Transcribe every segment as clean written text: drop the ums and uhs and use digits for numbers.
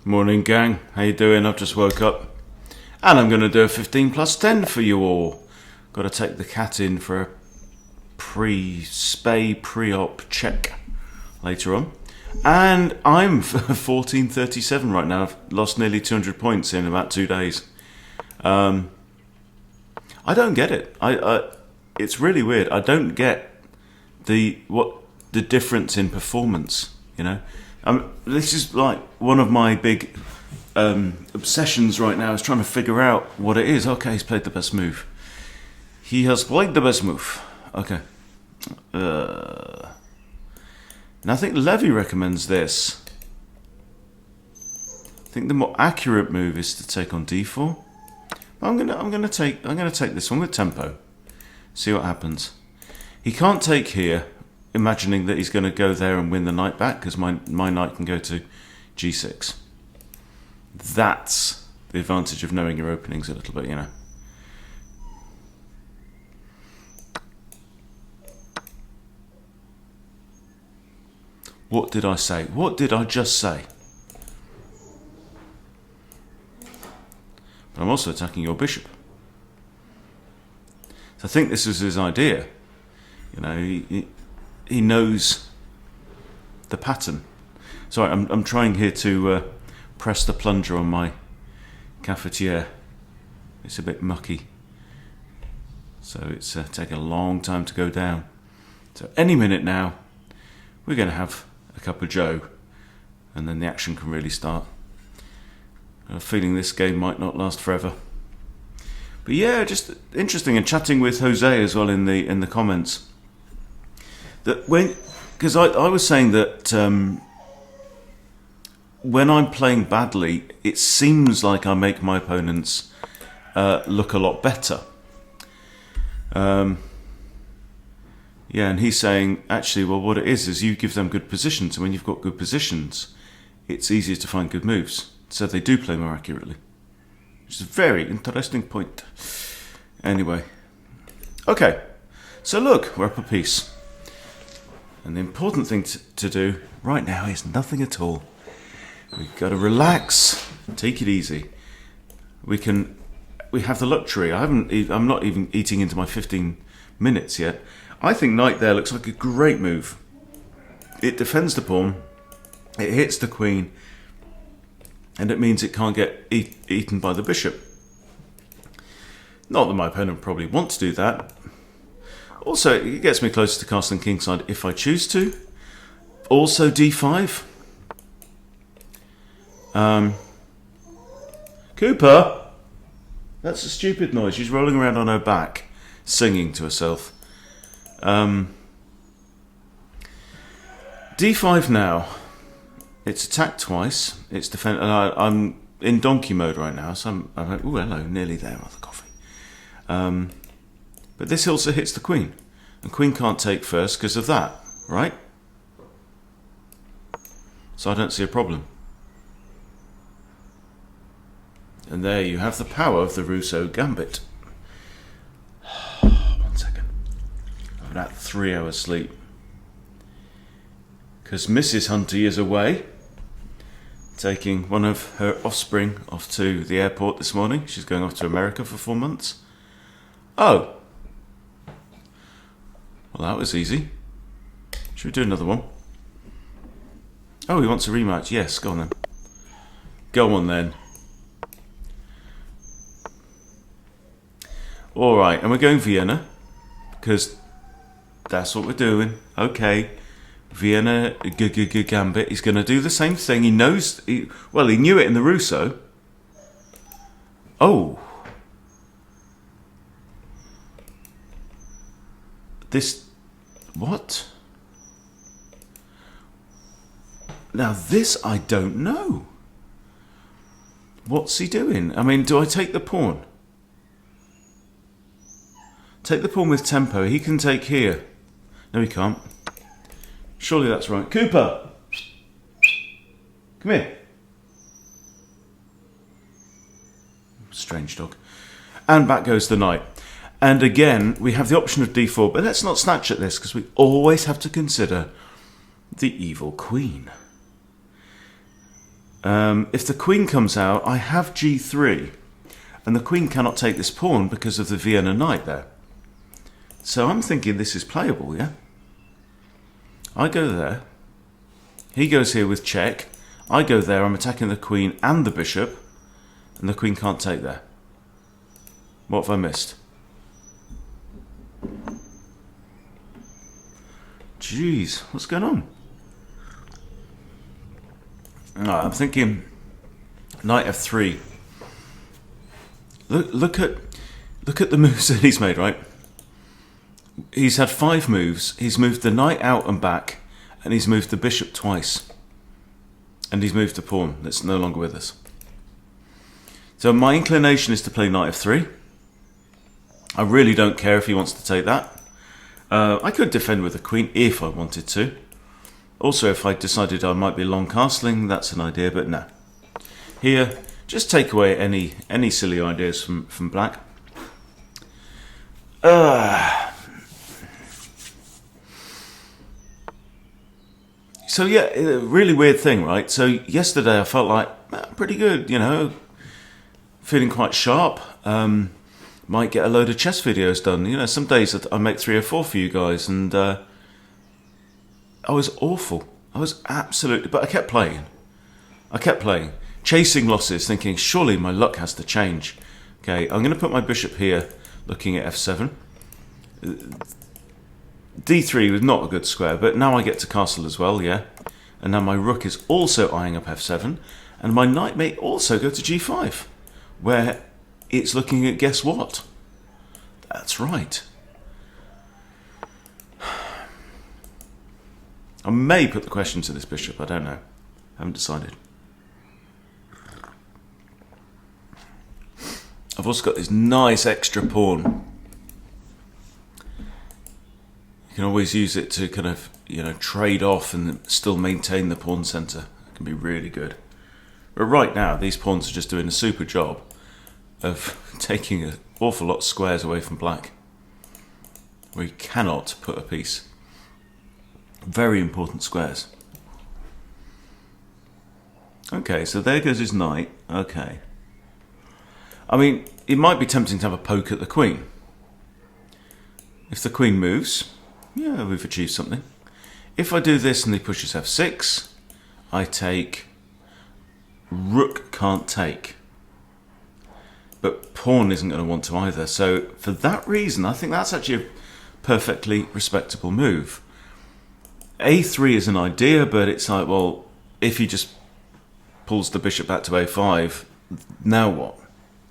Morning, gang. How you doing? I've just woke up, and I'm going to do a 15 plus 10 for you all. Got to take the cat in for a pre-op check later on, and I'm 1437 right now. I've lost nearly 200 points in about 2 days. I don't get it. It's really weird. I don't get the difference in performance. You know. This is like one of my big obsessions right now is trying to figure out what it is. Okay, he's played the best move. He has played the best move. Okay. And I think Levy recommends this. I think the more accurate move is to take on d4. But I'm gonna take this one with tempo. See what happens. He can't take here, imagining that he's going to go there and win the knight back, because my knight can go to g6. That's the advantage of knowing your openings a little bit, you know. What did I say? What did I just say? But I'm also attacking your bishop. So I think this was his idea. You know, he knows the pattern. Sorry, I'm trying here to press the plunger on my cafetiere. It's a bit mucky, so it's taking a long time to go down. So any minute now, we're going to have a cup of joe, and then the action can really start. I have a feeling this game might not last forever. But yeah, just interesting, and chatting with Jose as well in the comments. That because I was saying that when I'm playing badly, it seems like I make my opponents look a lot better. Yeah, and he's saying, actually, well, what it is you give them good positions, and when you've got good positions, it's easier to find good moves. So they do play more accurately. Which is a very interesting point. Anyway. Okay. So look, we're up a piece. And the important thing to do right now is nothing at all. We've got to relax, take it easy. We have the luxury. I'm not even eating into my 15 minutes yet. I think knight there looks like a great move. It defends the pawn, it hits the queen, and it means it can't get eaten by the bishop. Not that my opponent probably wants to do that. Also, it gets me closer to castle and kingside if I choose to. Also d5. Cooper! That's a stupid noise. She's rolling around on her back, singing to herself. d5 now. It's attacked twice. It's defend. I'm in donkey mode right now, so I'm like, ooh, hello, nearly there with the coffee. But this also hits the queen. And queen can't take first because of that, right? So I don't see a problem. And there you have the power of the Rousseau Gambit. 1 second. I've about 3 hours sleep. Because Mrs. Hunty is away, taking one of her offspring off to the airport this morning. She's going off to America for 4 months. Oh. Well, that was easy. Should we do another one? Oh, he wants a rematch. Yes, go on then. Go on then. Alright, and we're going Vienna, because that's what we're doing. Okay. Vienna Gambit. He's going to do the same thing. He knows... he knew it in the Rousseau. Oh. This... what? Now this I don't know. What's he doing? I mean, do I take the pawn? Take the pawn with tempo. He can take here. No, he can't. Surely that's right. Cooper! Come here. Strange dog. And back goes the knight. And again, we have the option of d4, but let's not snatch at this, because we always have to consider the evil queen. If the queen comes out, I have g3, and the queen cannot take this pawn because of the Vienna knight there. So I'm thinking this is playable, yeah? I go there. He goes here with check. I go there, I'm attacking the queen and the bishop, and the queen can't take there. What have I missed? Jeez, what's going on? I'm thinking knight f3. Look at the moves that he's made, right? He's had 5 moves. He's moved the knight out and back, and he's moved the bishop twice. And he's moved a pawn that's no longer with us. So my inclination is to play knight f3. I really don't care if he wants to take that. I could defend with a queen if I wanted to. Also, if I decided I might be long castling, that's an idea, but no. Here, just take away any silly ideas from black. So yeah, a really weird thing, right? So yesterday I felt like pretty good, you know, feeling quite sharp. Might get a load of chess videos done. You know, some days I make 3 or 4 for you guys, and I was awful. I was absolutely... But I kept playing. Chasing losses, thinking, surely my luck has to change. Okay, I'm going to put my bishop here, looking at f7. d3 was not a good square, but now I get to castle as well, yeah? And now my rook is also eyeing up f7, and my knight may also go to g5, where it's looking at guess what? That's right. I may put the question to this bishop, I don't know. I haven't decided. I've also got this nice extra pawn. You can always use it to kind of, you know, trade off and still maintain the pawn center. It can be really good. But right now, these pawns are just doing a super job of taking an awful lot of squares away from black. We cannot put a piece. Very important squares. Okay, so there goes his knight. Okay. I mean, it might be tempting to have a poke at the queen. If the queen moves, yeah, we've achieved something. If I do this and he pushes f6, I take. Rook can't take. But pawn isn't going to want to either. So for that reason, I think that's actually a perfectly respectable move. a3 is an idea, but it's like, well, if he just pulls the bishop back to a5, now what?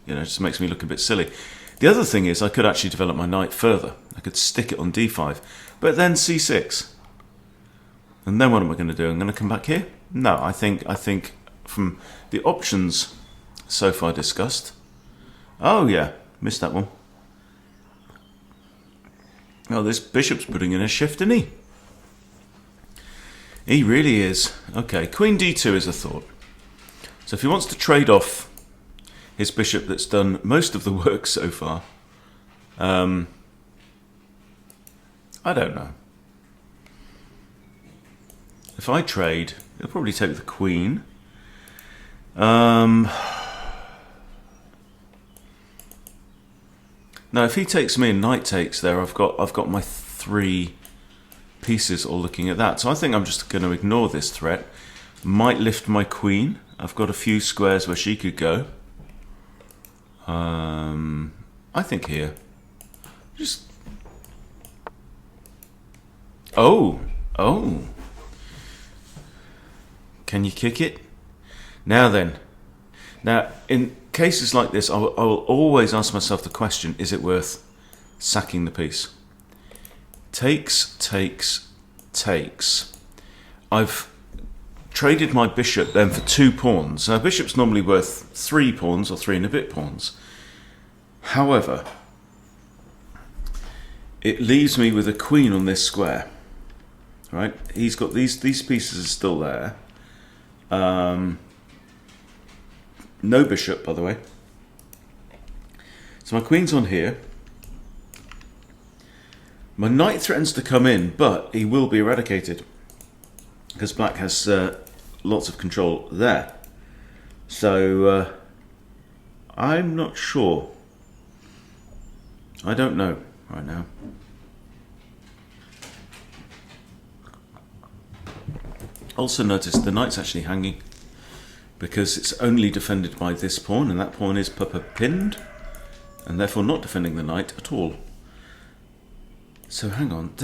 You know, it just makes me look a bit silly. The other thing is I could actually develop my knight further. I could stick it on d5, but then c6. And then what am I going to do? I'm going to come back here? No, I think from the options so far discussed. Oh yeah, missed that one. Oh, this bishop's putting in a shift, isn't he? He really is. Okay, queen d2 is a thought. So if he wants to trade off his bishop that's done most of the work so far, I don't know. If I trade, he'll probably take the queen. Now, if he takes me and knight takes there, I've got my 3 pieces all looking at that. So I think I'm just going to ignore this threat. Might lift my queen. I've got a few squares where she could go. I think here. Just. Oh. Can you kick it? Now then. Now, in cases like this, I will always ask myself the question, is it worth sacking the piece? Takes. I've traded my bishop then for 2 pawns. Now, bishop's normally worth 3 pawns or 3 and a bit pawns. However, it leaves me with a queen on this square. Right? He's got these pieces are still there. No bishop, by the way. So my queen's on here. My knight threatens to come in, but he will be eradicated because black has lots of control there. So I'm not sure. I don't know right now. Also notice the knight's actually hanging because it's only defended by this pawn, and that pawn is pinned, and therefore not defending the knight at all. So hang on,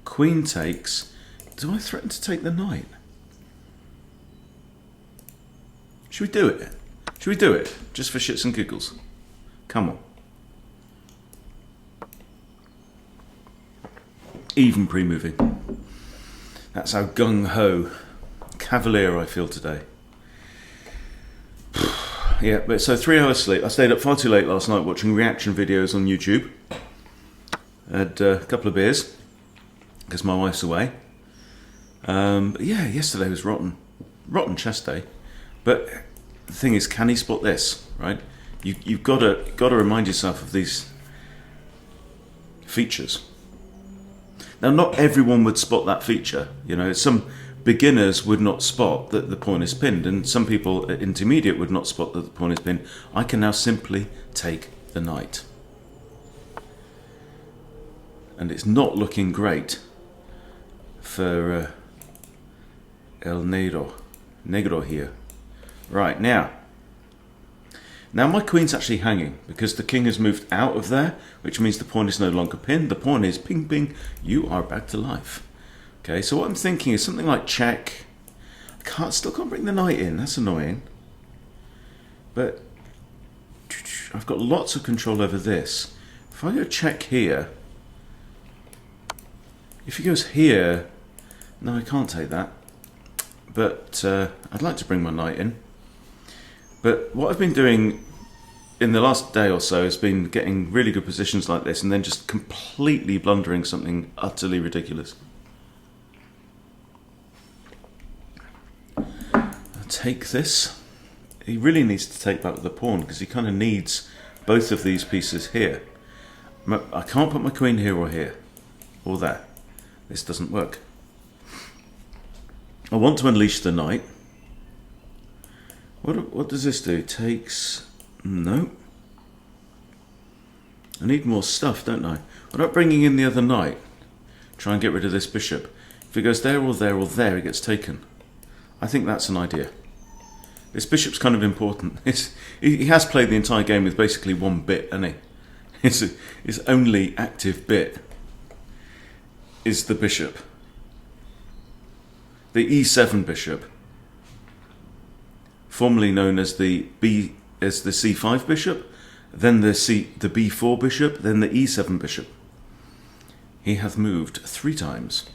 queen takes. Do I threaten to take the knight? Should we do it? Should we do it? Just for shits and giggles. Come on. Even pre-moving. That's how gung-ho, cavalier I feel today. Yeah, but so 3 hours sleep. I stayed up far too late last night watching reaction videos on YouTube. Had a couple of beers because my wife's away. But yeah, yesterday was rotten chess day. But the thing is, can he spot this? Right? You've got to remind yourself of these features. Now, not everyone would spot that feature. You know, some beginners would not spot that the pawn is pinned, and some people at intermediate would not spot that the pawn is pinned. I can now simply take the knight. And it's not looking great for El Negro here. Right, now my queen's actually hanging because the king has moved out of there, which means the pawn is no longer pinned. The pawn is ping ping, you are back to life. Okay, so what I'm thinking is something like check. Still can't bring the knight in, that's annoying. But I've got lots of control over this. If I go check here, if he goes here, no, I can't take that. But I'd like to bring my knight in. But what I've been doing in the last day or so has been getting really good positions like this and then just completely blundering something utterly ridiculous. I'll take this. He really needs to take back the pawn because he kind of needs both of these pieces here. I can't put my queen here or here or there. This doesn't work. I want to unleash the knight. What does this do? Takes... No. I need more stuff, don't I? What about bringing in the other knight? Try and get rid of this bishop. If it goes there or there or there, it gets taken. I think that's an idea. This bishop's kind of important. He has played the entire game with basically one bit, hasn't he? His only active bit is the bishop. The E7 bishop. Formerly known as the C5 bishop, then the B4 bishop, then the E7 bishop. He hath moved 3 times.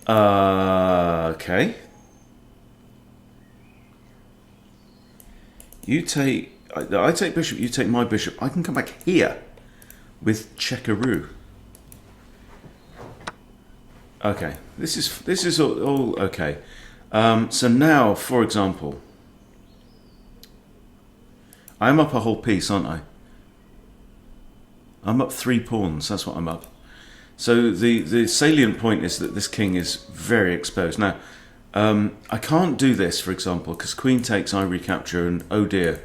Okay. I take bishop, you take my bishop. I can come back here with checkaroo. Okay, this is all okay. So now, for example, I'm up a whole piece, aren't I? I'm up 3 pawns, that's what I'm up. So the salient point is that this king is very exposed. Now, I can't do this, for example, because queen takes, I recapture, and oh dear,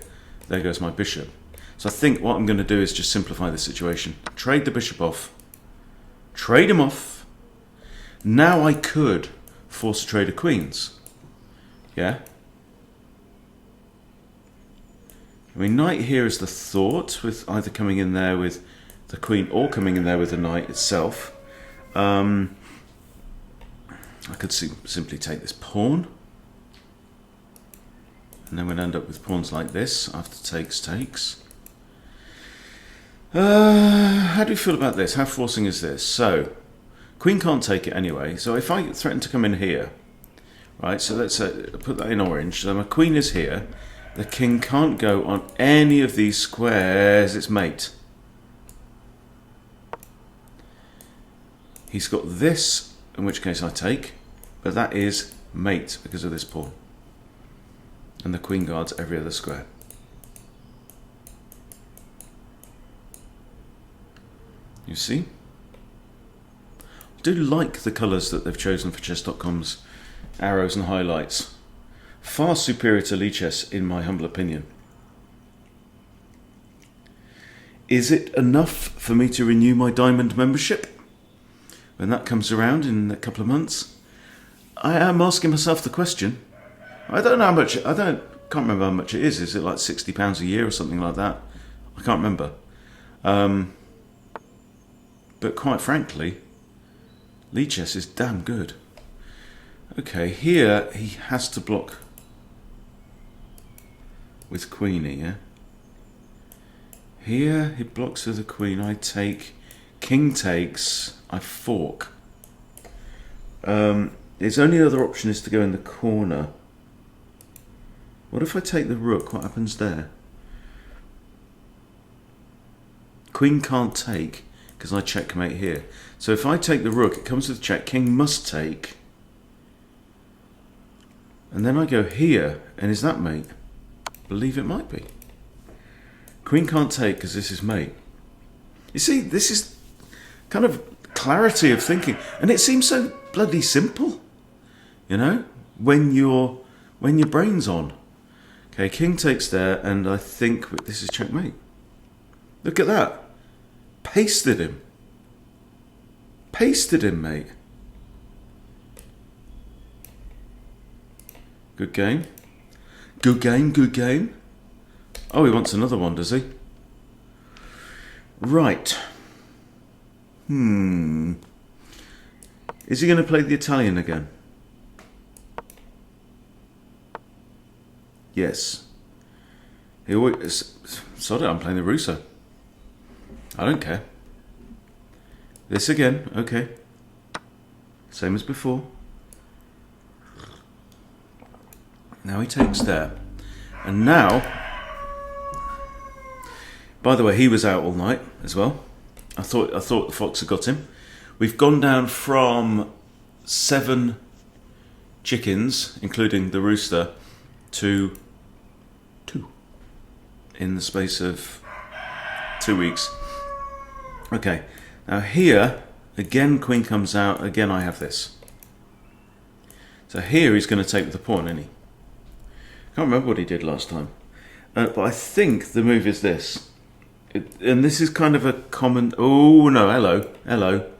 there goes my bishop. So I think what I'm going to do is just simplify the situation. Trade the bishop off. Trade him off. Now I could force a trade of queens. Yeah? I mean, knight here is the thought, with either coming in there with the queen or coming in there with the knight itself. I could simply take this pawn. And then we'd end up with pawns like this, after takes. How do you feel about this? How forcing is this? So, queen can't take it anyway, so if I threaten to come in here, right, so let's put that in orange, so my queen is here, the king can't go on any of these squares, it's mate. He's got this, in which case I take, but that is mate because of this pawn. And the queen guards every other square. You see? I do like the colours that they've chosen for chess.com's arrows and highlights. far superior to lichess in my humble opinion. Is it enough for me to renew my diamond membership when that comes around in a couple of months? I am asking myself the question. I don't know how much, can't remember how much it is. Is it like £60 a year or something like that? I can't remember. But quite frankly, lichess is damn good. Okay, here he has to block with queenie, yeah? Here he blocks with the queen, I take, king takes, I fork. His only other option is to go in the corner. What if I take the rook? What happens there? Queen can't take because I checkmate here. So if I take the rook, it comes with check. King must take. And then I go here, and is that mate? Believe it might be. Queen can't take because this is mate. You see, this is kind of clarity of thinking, and it seems so bloody simple, you know, when your brain's on. Okay, king takes there, and I think this is checkmate. Look at that. Pasted him. Pasted him, mate. Good game. Good game, good game. Oh, he wants another one, does he? Right. Is he going to play the Italian again? Yes. He always... Sorry, I'm playing the Russo. I don't care. This again, okay. Same as before. Now he takes there. And now... By the way, he was out all night as well. I thought the fox had got him. We've gone down from 7 chickens, including the rooster, to 2 in the space of 2 weeks. Okay, now here, again queen comes out, again I have this. So here he's going to take with the pawn, isn't he? Can't remember what he did last time. But I think the move is this. And this is kind of a common... Oh, no, hello.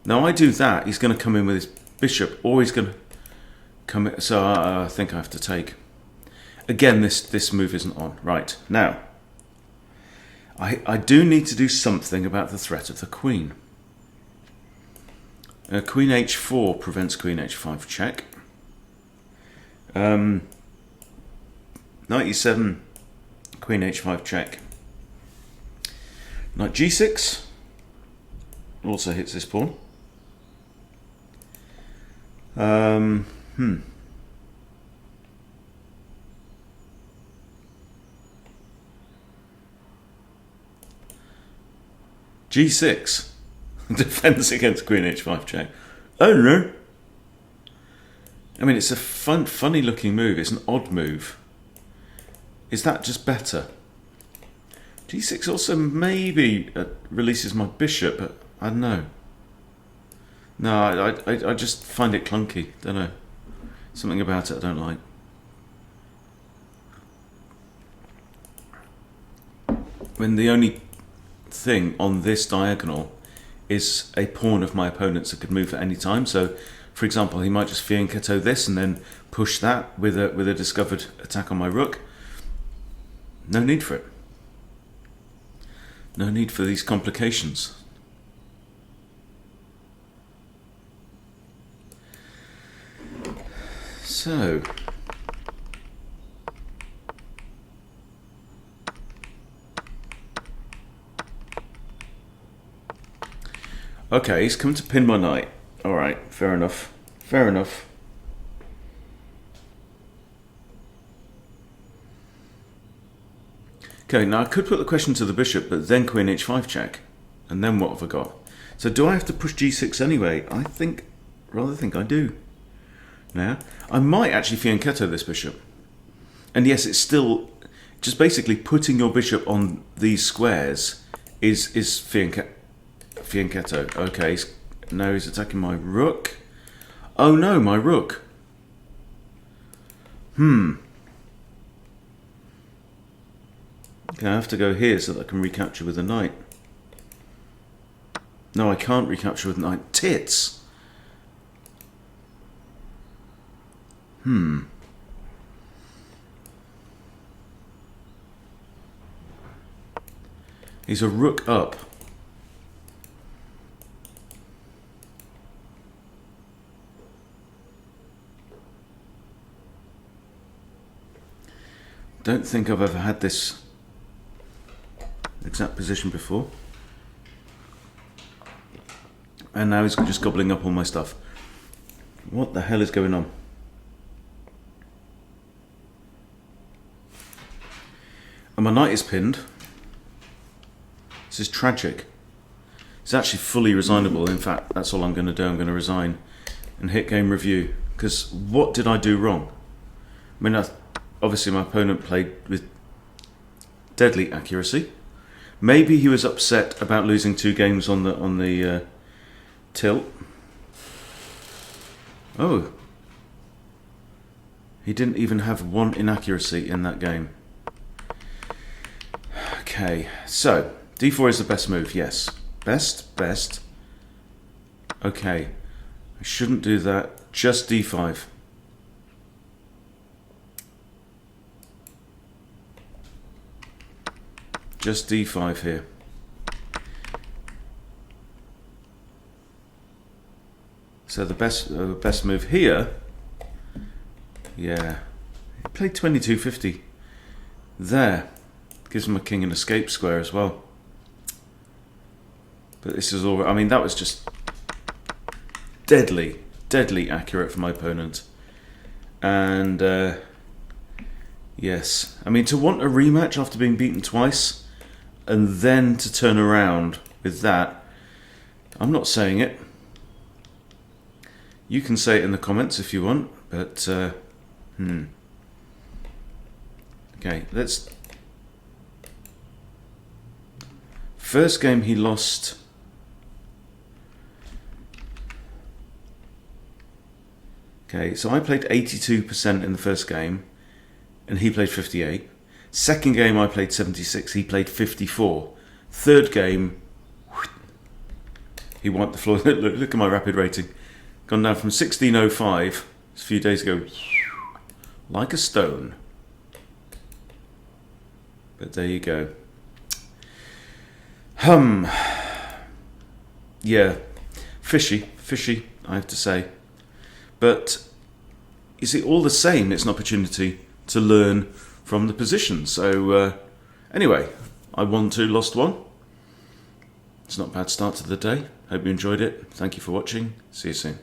Now I do that, he's going to come in with his bishop, or he's going to come in... So I think I have to take. Again, this move isn't on. Right, now... I do need to do something about the threat of the queen. Queen h4 prevents queen h5 check. 97, queen h5 check. Knight g6 also hits this pawn. G6 defense against queen h5 check. Oh no! I mean, it's a funny looking move. It's an odd move. Is that just better? G6 also maybe releases my bishop, but I don't know. No, I just find it clunky. Don't know. Something about it I don't like. When the only thing on this diagonal is a pawn of my opponent's that could move at any time. So, for example, he might just fianchetto this and then push that with a discovered attack on my rook. No need for it. No need for these complications. So... Okay, he's come to pin my knight. Alright, fair enough. Fair enough. Okay, now I could put the question to the bishop, but then queen h5 check. And then what have I got? So do I have to push g6 anyway? I rather think I do. Now, I might actually fianchetto this bishop. And yes, it's still just basically putting your bishop on these squares is fianchetto. Okay, now he's attacking my rook. Oh no, my rook. Okay, I have to go here so that I can recapture with the knight. No, I can't recapture with knight. Tits! He's a rook up. Don't think I've ever had this exact position before. And now he's just gobbling up all my stuff. What the hell is going on? And my knight is pinned. This is tragic. It's actually fully resignable. In fact, that's all I'm going to do. I'm going to resign and hit game review. Because what did I do wrong? I mean, obviously my opponent played with deadly accuracy. Maybe he was upset about losing 2 games on the tilt. Oh. He didn't even have 1 inaccuracy in that game. Okay, so d4 is the best move, yes. Best. Okay, I shouldn't do that. Just d5. Just d5 here. So the best move here. Yeah, he played 2250. There. Gives him a king and escape square as well. But this is all... I mean, that was just deadly accurate for my opponent. And, yes. I mean, to want a rematch after being beaten twice, and then to turn around with that, I'm not saying it. You can say it in the comments if you want, but, Okay, let's... First game he lost. Okay, so I played 82% in the first game, and he played 58. Second game I played 76, he played 54. Third game, he wiped the floor. Look at my rapid rating. Gone down from 1605 a few days ago, like a stone. But there you go. Yeah, fishy, I have to say. But you see, all the same, it's an opportunity to learn from the position. So anyway, I won 2, lost 1. It's not a bad start to the day. Hope you enjoyed it. Thank you for watching. See you soon.